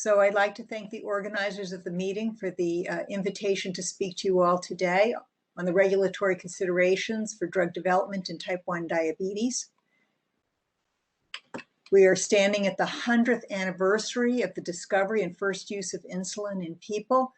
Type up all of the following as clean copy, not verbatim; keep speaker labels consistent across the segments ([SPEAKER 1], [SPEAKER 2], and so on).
[SPEAKER 1] So I'd like to thank the organizers of the meeting for the invitation to speak to you all today on the regulatory considerations for drug development in type 1 diabetes. We are standing at the 100th anniversary of the discovery and first use of insulin in people,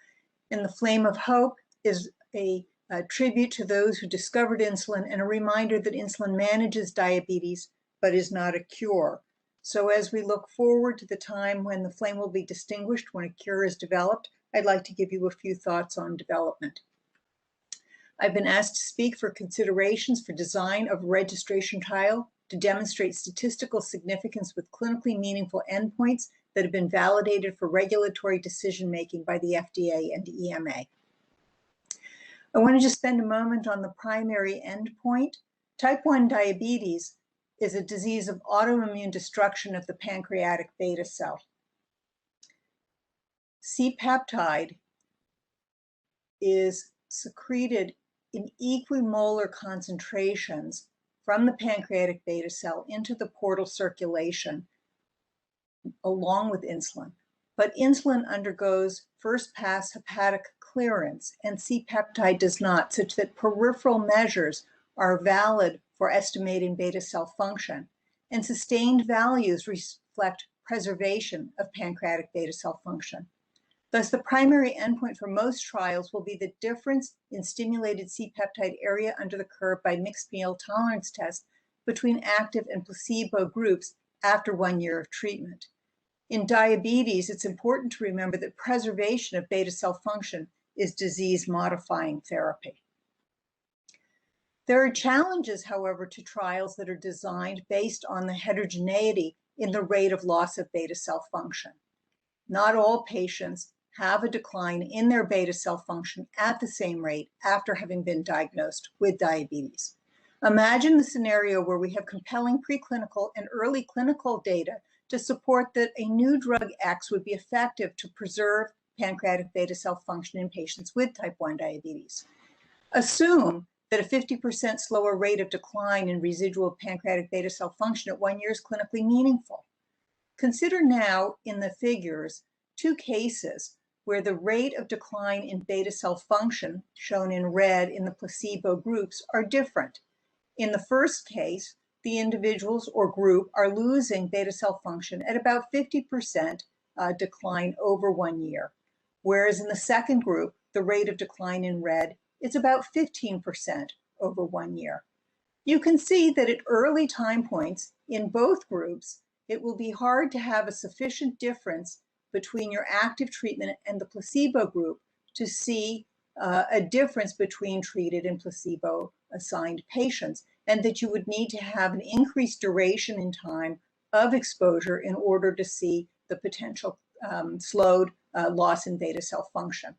[SPEAKER 1] and the Flame of Hope is a tribute to those who discovered insulin and a reminder that insulin manages diabetes but is not a cure. So as we look forward to the time when the flame will be distinguished, when a cure is developed, I'd like to give you a few thoughts on development. I've been asked to speak for considerations for design of a registration trial to demonstrate statistical significance with clinically meaningful endpoints that have been validated for regulatory decision-making by the FDA and EMA. I want to just spend a moment on the primary endpoint. Type 1 diabetes is a disease of autoimmune destruction of the pancreatic beta cell. C-peptide is secreted in equimolar concentrations from the pancreatic beta cell into the portal circulation along with insulin. But insulin undergoes first pass hepatic clearance and C-peptide does not, such that peripheral measures are valid for estimating beta cell function, and sustained values reflect preservation of pancreatic beta cell function. Thus, the primary endpoint for most trials will be the difference in stimulated C-peptide area under the curve by mixed meal tolerance test between active and placebo groups after 1 year of treatment. In diabetes, it's important to remember that preservation of beta cell function is disease-modifying therapy. There are challenges, however, to trials that are designed based on the heterogeneity in the rate of loss of beta cell function. Not all patients have a decline in their beta cell function at the same rate after having been diagnosed with diabetes. Imagine the scenario where we have compelling preclinical and early clinical data to support that a new drug X would be effective to preserve pancreatic beta cell function in patients with type 1 diabetes. Assume that a 50% slower rate of decline in residual pancreatic beta cell function at 1 year is clinically meaningful. Consider now in the figures 2 cases where the rate of decline in beta cell function, shown in red in the placebo groups, are different. In the first case, the individuals or group are losing beta cell function at about 50% decline over 1 year, whereas in the second group, the rate of decline in red is about 15% over 1 year. You can see that at early time points in both groups, it will be hard to have a sufficient difference between your active treatment and the placebo group to see a difference between treated and placebo-assigned patients, and that you would need to have an increased duration in time of exposure in order to see the potential slowed loss in beta cell function.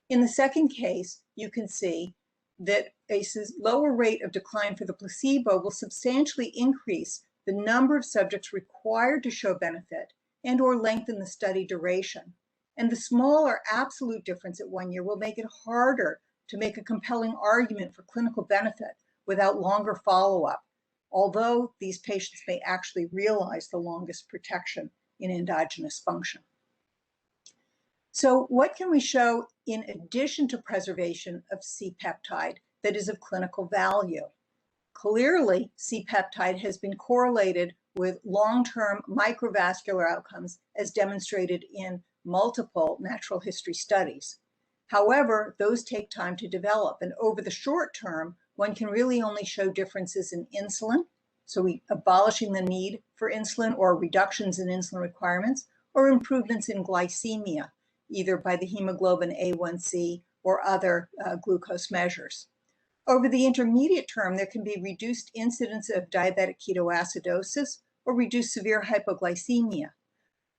[SPEAKER 1] In the second case, you can see that a lower rate of decline for the placebo will substantially increase the number of subjects required to show benefit and or lengthen the study duration. And the smaller absolute difference at 1 year will make it harder to make a compelling argument for clinical benefit without longer follow-up, although these patients may actually realize the longest protection in endogenous function. So what can we show in addition to preservation of C-peptide that is of clinical value? Clearly, C-peptide has been correlated with long-term microvascular outcomes as demonstrated in multiple natural history studies. However, those take time to develop, and over the short term, one can really only show differences in insulin, so abolishing the need for insulin or reductions in insulin requirements, or improvements in glycemia, either by the hemoglobin A1C or other glucose measures. Over the intermediate term, there can be reduced incidence of diabetic ketoacidosis or reduced severe hypoglycemia.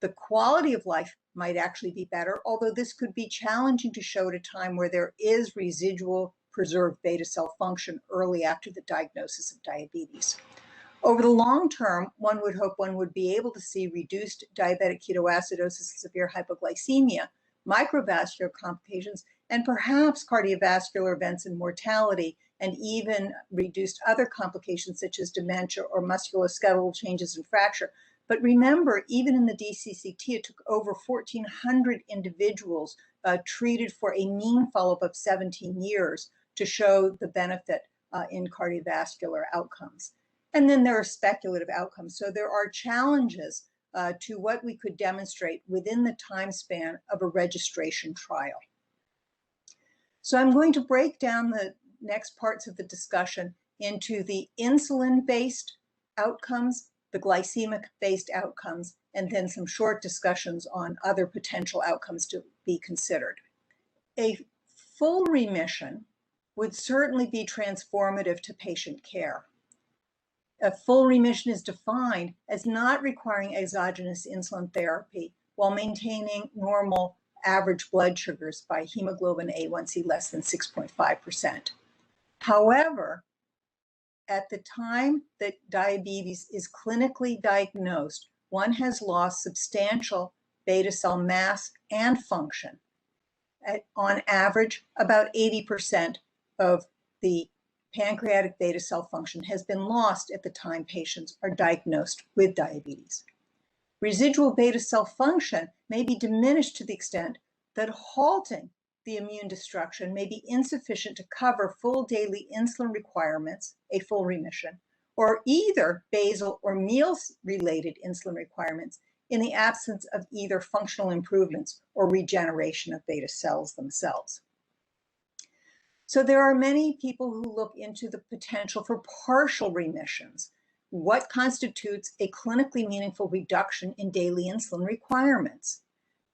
[SPEAKER 1] The quality of life might actually be better, although this could be challenging to show at a time where there is residual preserved beta cell function early after the diagnosis of diabetes. Over the long term, one would hope one would be able to see reduced diabetic ketoacidosis, severe hypoglycemia, microvascular complications, and perhaps cardiovascular events and mortality, and even reduced other complications such as dementia or musculoskeletal changes and fracture. But remember, even in the DCCT, it took over 1,400 individuals treated for a mean follow-up of 17 years to show the benefit in cardiovascular outcomes. And then there are speculative outcomes. So there are challenges to what we could demonstrate within the time span of a registration trial. So I'm going to break down the next parts of the discussion into the insulin-based outcomes, the glycemic-based outcomes, and then some short discussions on other potential outcomes to be considered. A full remission would certainly be transformative to patient care. A full remission is defined as not requiring exogenous insulin therapy while maintaining normal average blood sugars by hemoglobin A1C less than 6.5%. However, at the time that diabetes is clinically diagnosed, one has lost substantial beta cell mass and function. On average, about 80% of the pancreatic beta cell function has been lost at the time patients are diagnosed with diabetes. Residual beta cell function may be diminished to the extent that halting the immune destruction may be insufficient to cover full daily insulin requirements, a full remission, or either basal or meals-related insulin requirements in the absence of either functional improvements or regeneration of beta cells themselves. So there are many people who look into the potential for partial remissions. What constitutes a clinically meaningful reduction in daily insulin requirements?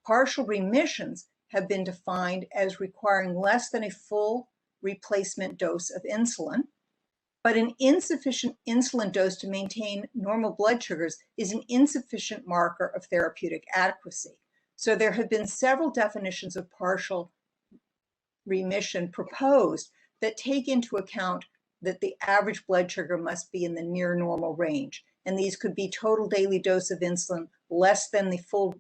[SPEAKER 1] Partial remissions have been defined as requiring less than a full replacement dose of insulin, but an insufficient insulin dose to maintain normal blood sugars is an insufficient marker of therapeutic adequacy. So there have been several definitions of partial remission proposed that take into account that the average blood sugar must be in the near normal range. And these could be total daily dose of insulin less than the full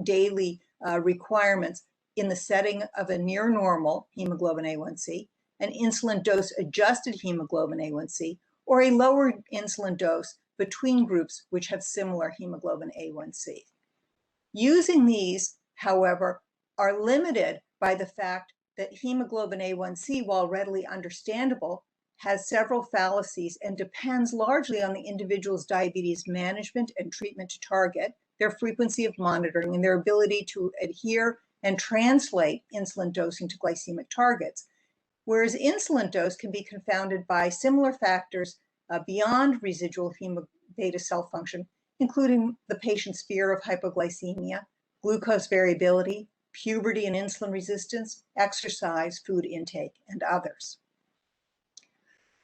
[SPEAKER 1] daily requirements in the setting of a near normal hemoglobin A1C, an insulin dose adjusted hemoglobin A1C, or a lower insulin dose between groups which have similar hemoglobin A1C. Using these, however, are limited by the fact that hemoglobin A1C, while readily understandable, has several fallacies and depends largely on the individual's diabetes management and treatment to target, their frequency of monitoring, and their ability to adhere and translate insulin dosing to glycemic targets. Whereas insulin dose can be confounded by similar factors beyond residual beta cell function, including the patient's fear of hypoglycemia, glucose variability, puberty and insulin resistance, exercise, food intake, and others.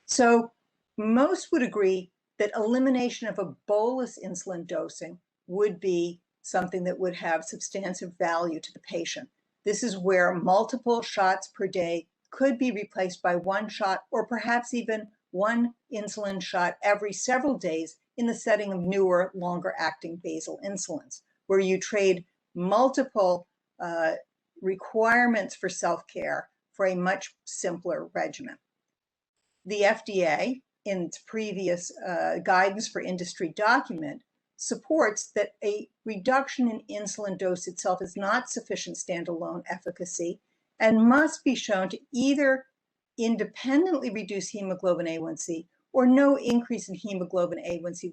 [SPEAKER 1] So most would agree that elimination of a bolus insulin dosing would be something that would have substantive value to the patient. This is where multiple shots per day could be replaced by one shot or perhaps even one insulin shot every several days in the setting of newer, longer-acting basal insulins, where you trade multiple requirements for self-care for a much simpler regimen. The FDA, in its previous guidance for industry document, supports that a reduction in insulin dose itself is not sufficient standalone efficacy and must be shown to either independently reduce hemoglobin A1C or no increase in hemoglobin A1C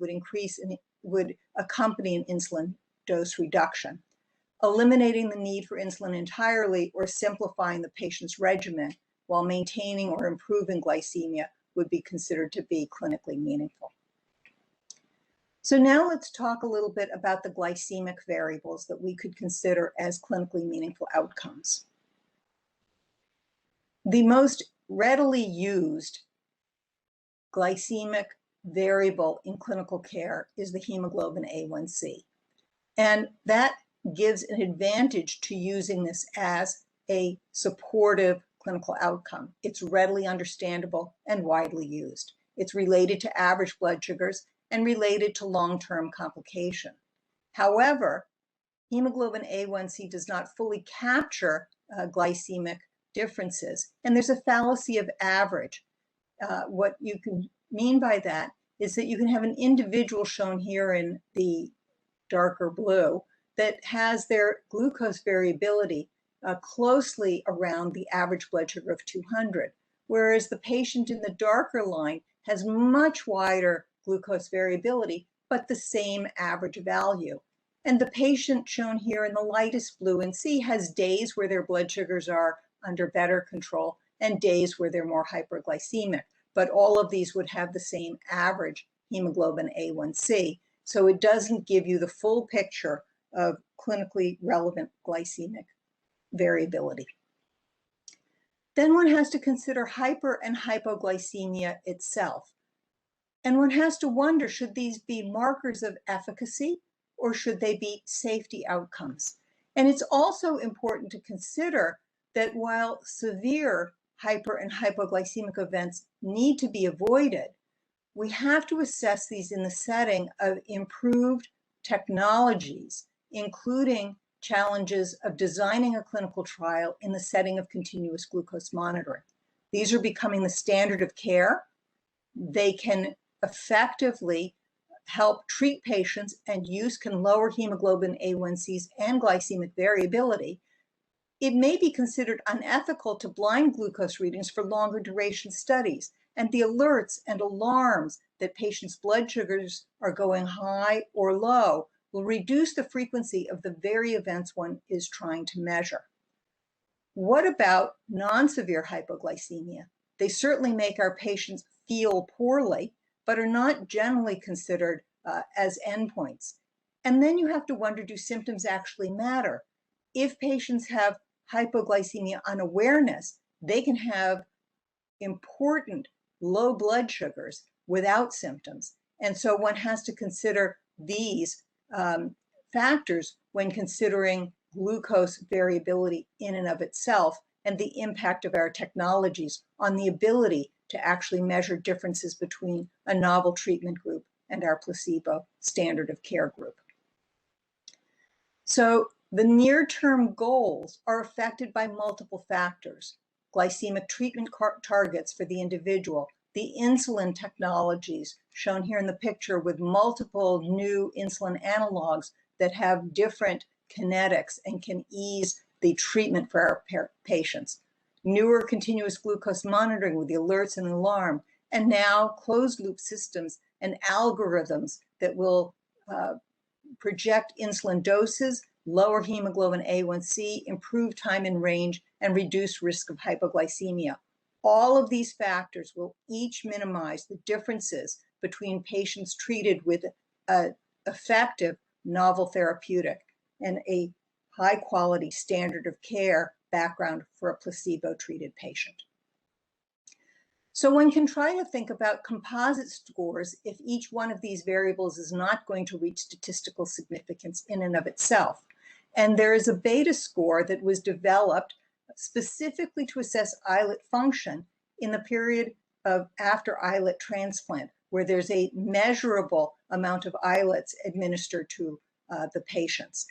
[SPEAKER 1] would accompany an insulin dose reduction. Eliminating the need for insulin entirely or simplifying the patient's regimen while maintaining or improving glycemia would be considered to be clinically meaningful. So now let's talk a little bit about the glycemic variables that we could consider as clinically meaningful outcomes. The most readily used glycemic variable in clinical care is the hemoglobin A1C. And that gives an advantage to using this as a supportive clinical outcome. It's readily understandable and widely used. It's related to average blood sugars and related to long-term complication. However, hemoglobin A1C does not fully capture glycemic differences, and there's a fallacy of average. What you can mean by that is that you can have an individual shown here in the darker blue that has their glucose variability closely around the average blood sugar of 200, whereas the patient in the darker line has much wider glucose variability, but the same average value. And the patient shown here in the lightest blue in C has days where their blood sugars are under better control and days where they're more hyperglycemic. But all of these would have the same average hemoglobin A1C. So it doesn't give you the full picture of clinically relevant glycemic variability. Then one has to consider hyper and hypoglycemia itself. And one has to wonder, should these be markers of efficacy or should they be safety outcomes? And it's also important to consider that while severe hyper and hypoglycemic events need to be avoided, we have to assess these in the setting of improved technologies, including challenges of designing a clinical trial in the setting of continuous glucose monitoring. These are becoming the standard of care. They can effectively help treat patients, and use can lower hemoglobin A1Cs and glycemic variability. It may be considered unethical to blind glucose readings for longer duration studies, and the alerts and alarms that patients' blood sugars are going high or low will reduce the frequency of the very events one is trying to measure. What about non-severe hypoglycemia? They certainly make our patients feel poorly, but are not generally considered as endpoints. And then you have to wonder, do symptoms actually matter? If patients have hypoglycemia unawareness, they can have important low blood sugars without symptoms. And so one has to consider these factors when considering glucose variability in and of itself and the impact of our technologies on the ability to actually measure differences between a novel treatment group and our placebo standard of care group. So the near-term goals are affected by multiple factors: glycemic treatment targets for the individual, the insulin technologies shown here in the picture with multiple new insulin analogs that have different kinetics and can ease the treatment for our patients, newer continuous glucose monitoring with the alerts and alarm, and now closed loop systems and algorithms that will project insulin doses, lower hemoglobin A1C, improve time in range, and reduce risk of hypoglycemia. All of these factors will each minimize the differences between patients treated with an effective novel therapeutic and a high quality standard of care background for a placebo-treated patient. So one can try to think about composite scores if each one of these variables is not going to reach statistical significance in and of itself. And there is a beta score that was developed specifically to assess islet function in the period of after islet transplant, where there's a measurable amount of islets administered to the patients.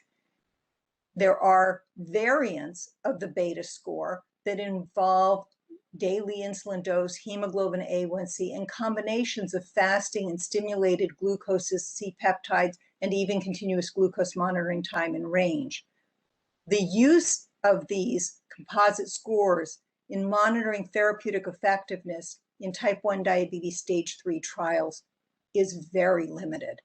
[SPEAKER 1] There are variants of the beta score that involve daily insulin dose, hemoglobin A1C, and combinations of fasting and stimulated glucoses, C-peptides, and even continuous glucose monitoring time and range. The use of these composite scores in monitoring therapeutic effectiveness in type 1 diabetes stage 3 trials is very limited.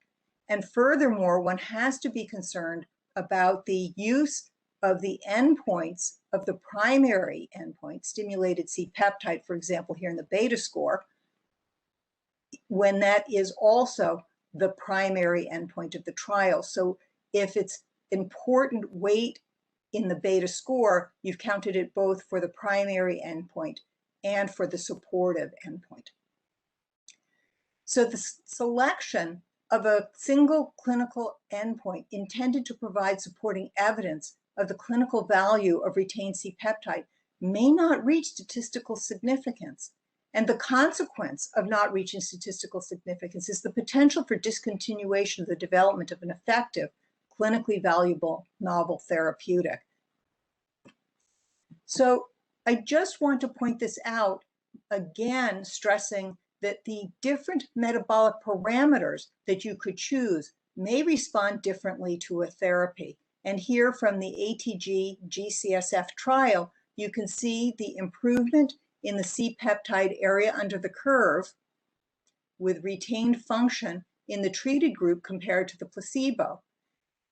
[SPEAKER 1] And furthermore, one has to be concerned about the use of the endpoints of the primary endpoint, stimulated C-peptide, for example, here in the beta score, when that is also the primary endpoint of the trial. So if it's important weight in the beta score, you've counted it both for the primary endpoint and for the supportive endpoint. So the selection of a single clinical endpoint intended to provide supporting evidence of the clinical value of retained C-peptide may not reach statistical significance. And the consequence of not reaching statistical significance is the potential for discontinuation of the development of an effective, clinically valuable novel therapeutic. So I just want to point this out, again, stressing that the different metabolic parameters that you could choose may respond differently to a therapy. And here from the ATG G-CSF trial, you can see the improvement in the C-peptide area under the curve with retained function in the treated group compared to the placebo.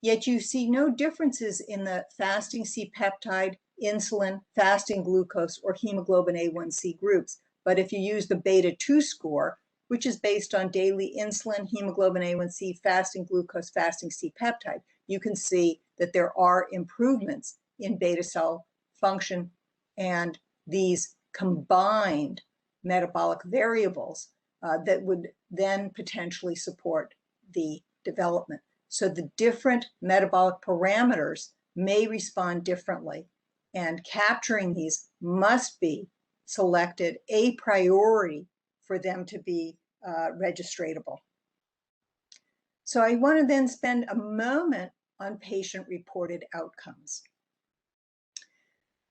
[SPEAKER 1] Yet you see no differences in the fasting C-peptide, insulin, fasting glucose, or hemoglobin A1C groups. But if you use the beta-2 score, which is based on daily insulin, hemoglobin A1C, fasting glucose, fasting C-peptide, you can see that there are improvements in beta cell function, and these combined metabolic variables that would then potentially support the development. So the different metabolic parameters may respond differently, and capturing these must be selected a priori for them to be registratable. So I want to then spend a moment on patient-reported outcomes.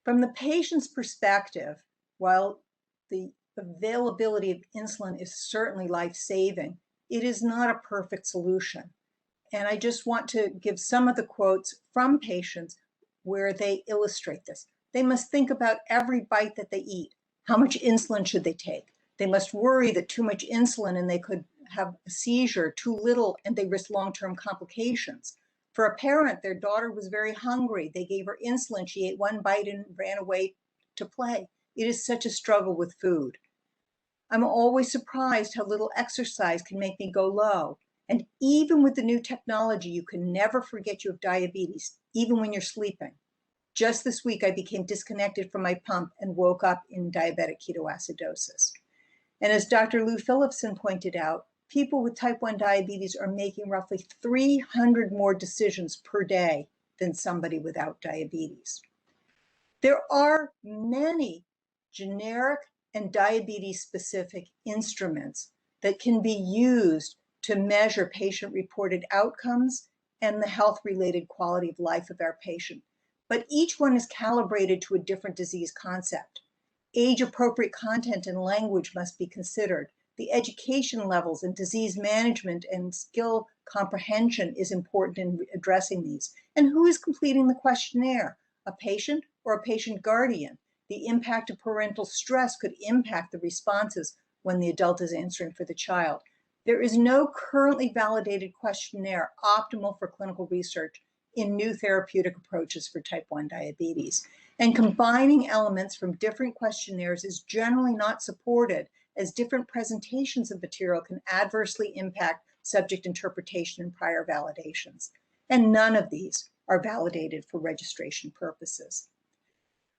[SPEAKER 1] From the patient's perspective, while the availability of insulin is certainly life-saving, it is not a perfect solution. And I just want to give some of the quotes from patients where they illustrate this. They must think about every bite that they eat. How much insulin should they take? They must worry that too much insulin and they could have a seizure, too little, and they risk long-term complications. For a parent, their daughter was very hungry. They gave her insulin. She ate one bite and ran away to play. It is such a struggle with food. I'm always surprised how little exercise can make me go low. And even with the new technology, you can never forget you have diabetes, even when you're sleeping. Just this week, I became disconnected from my pump and woke up in diabetic ketoacidosis. And as Dr. Lou Phillipson pointed out, people with type 1 diabetes are making roughly 300 more decisions per day than somebody without diabetes. There are many generic and diabetes-specific instruments that can be used to measure patient-reported outcomes and the health-related quality of life of our patient. But each one is calibrated to a different disease concept. Age-appropriate content and language must be considered. The education levels and disease management and skill comprehension is important in addressing these. And who is completing the questionnaire? A patient or a patient guardian? The impact of parental stress could impact the responses when the adult is answering for the child. There is no currently validated questionnaire optimal for clinical research in new therapeutic approaches for type 1 diabetes. And combining elements from different questionnaires is generally not supported, as different presentations of material can adversely impact subject interpretation and prior validations. And none of these are validated for registration purposes.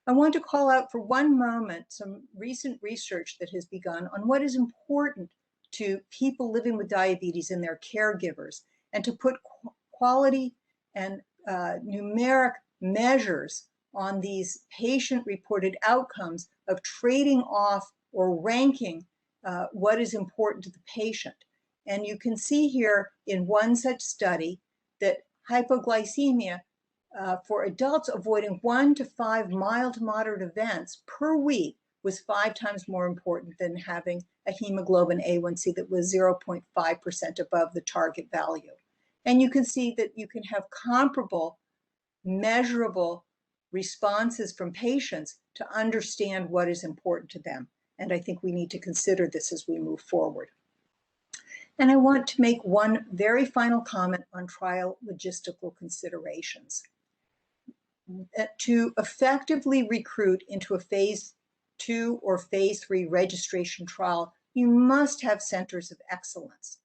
[SPEAKER 1] I want to call out for one moment some recent research that has begun on what is important to people living with diabetes and their caregivers, and to put quality and numeric measures on these patient-reported outcomes of trading off or ranking what is important to the patient. And you can see here in one such study that hypoglycemia for adults avoiding 1 to 5 mild to moderate events per week was 5 times more important than having a hemoglobin A1C that was 0.5% above the target value. And you can see that you can have comparable, measurable responses from patients to understand what is important to them. And I think we need to consider this as we move forward. And I want to make one very final comment on trial logistical considerations. To effectively recruit into a phase 2 or phase 3 registration trial, you must have centers of excellence.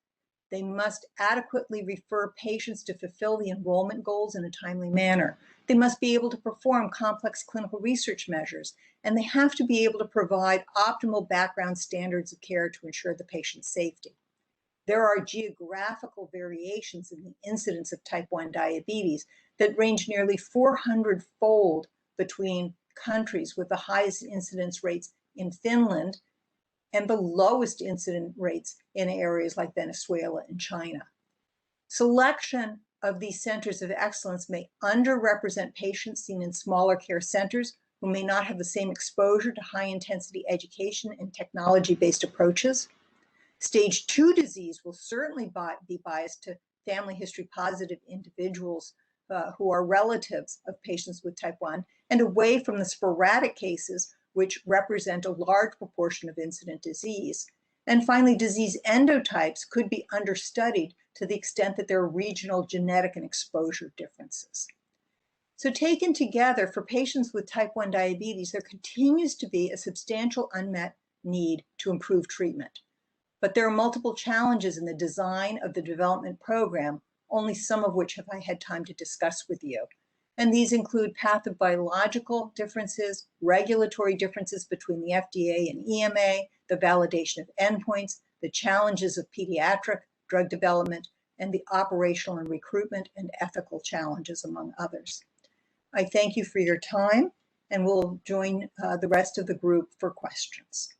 [SPEAKER 1] They must adequately refer patients to fulfill the enrollment goals in a timely manner. They must be able to perform complex clinical research measures, and they have to be able to provide optimal background standards of care to ensure the patient's safety. There are geographical variations in the incidence of type 1 diabetes that range nearly 400-fold between countries, with the highest incidence rates in Finland and the lowest incidence rates in areas like Venezuela and China. Selection of these centers of excellence may underrepresent patients seen in smaller care centers who may not have the same exposure to high-intensity education and technology-based approaches. Stage 2 disease will certainly be biased to family history positive individuals who are relatives of patients with type 1, and away from the sporadic cases, which represent a large proportion of incident disease. And finally, disease endotypes could be understudied to the extent that there are regional genetic and exposure differences. So taken together, for patients with type 1 diabetes, there continues to be a substantial unmet need to improve treatment. But there are multiple challenges in the design of the development program, only some of which I had time to discuss with you. And these include pathobiological differences, regulatory differences between the FDA and EMA, the validation of endpoints, the challenges of pediatric drug development, and the operational and recruitment and ethical challenges, among others. I thank you for your time, and we'll join the rest of the group for questions.